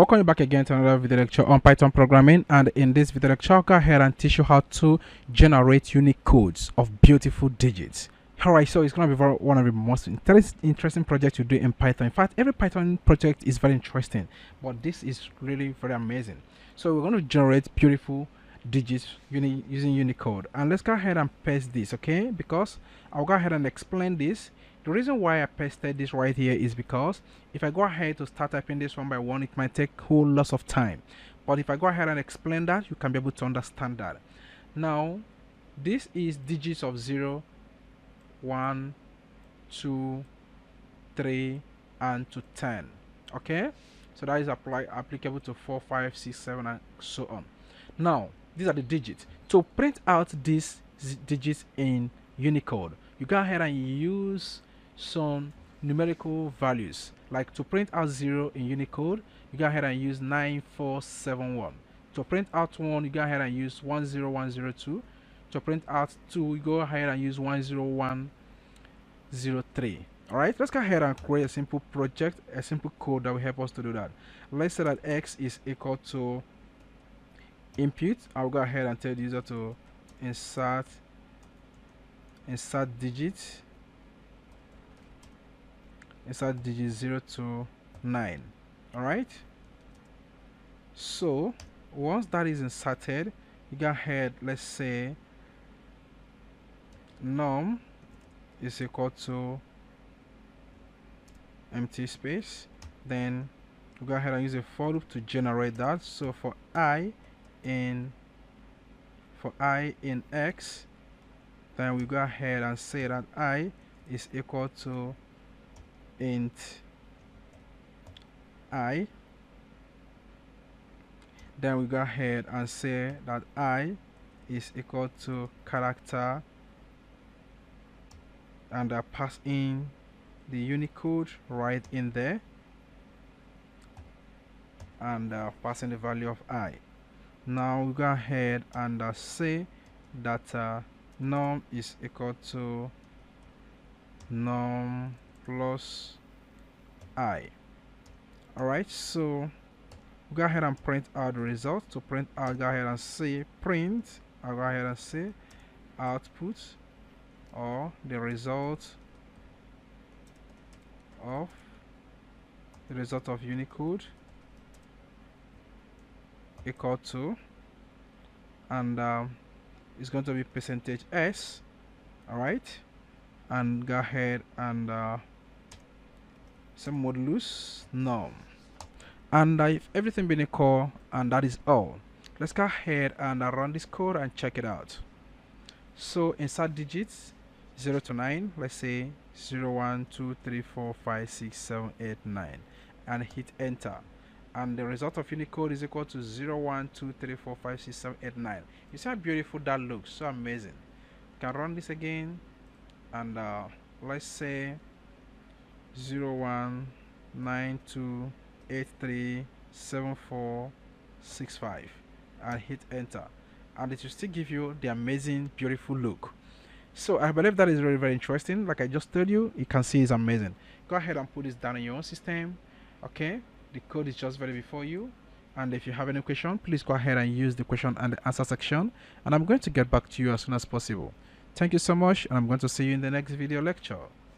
welcome you back again to another video lecture on Python programming, and in this video lecture I'll go ahead and teach you how to generate unique codes of beautiful digits. Alright, so it's going to be one of the most interesting projects you do in Python. In fact, every Python project is very interesting, but this is really very amazing. So we're going to generate beautiful digits using Unicode, and let's go ahead and paste this, okay? Because I'll go ahead and explain this. The reason why I pasted this right here is because if I go ahead to start typing this one by one, it might take whole lots of time. But if I go ahead and explain that, you can be able to understand that. Now, this is digits of 0, 1, 2, 3, and to 10. Okay? So that is applicable to 4, 5, 6, 7, and so on. Now, these are the digits. To print out these digits in Unicode, you go ahead and use some numerical values. Like to print out 0 in Unicode, you go ahead and use 9471. To print out 1, you go ahead and use 10102. To print out 2, you go ahead and use 10103. Alright, let's go ahead and create a simple project, a simple code that will help us to do that. Let's say that x is equal to input. I'll go ahead and tell the user to insert digits 0 to 9. All right, so once that is inserted, you go ahead, let's say num is equal to empty space, then we go ahead and use a for loop to generate that. So for I in x, then we go ahead and say that I is equal to int I. Then we go ahead and say that I is equal to character, and pass in the Unicode right in there, and pass in the value of I. Now we go ahead and say that num is equal to num plus I. Alright, so go ahead and print out the result. To print out, go ahead and say print. I'll go ahead and say output, or the result of Unicode equal to, and it's going to be percentage %s. all right, and go ahead and some modulus num, and if everything been equal, and that is all, let's go ahead and run this code and check it out. So insert digits 0 to 9, let's say 0, 1, 2, 3, 4, 5, 6, 7, 8, 9, and hit enter, and the result of Unicode is equal to 0, 1, 2, 3, 4, 5, 6, 7, 8, 9. You see how beautiful that looks? So amazing. You can run this again, and let's say 0, 1, 9, 2, 8, 3, 7, 4, 6, 5, and hit enter, and it will still give you the amazing beautiful look. So I believe that is very, very interesting. Like I just told you, you can see it's amazing. Go ahead and put this down in your own system. Okay, the code is just ready before you, and if you have any question, please go ahead and use the question and the answer section, and I'm going to get back to you as soon as possible. Thank you so much, and I'm going to see you in the next video lecture.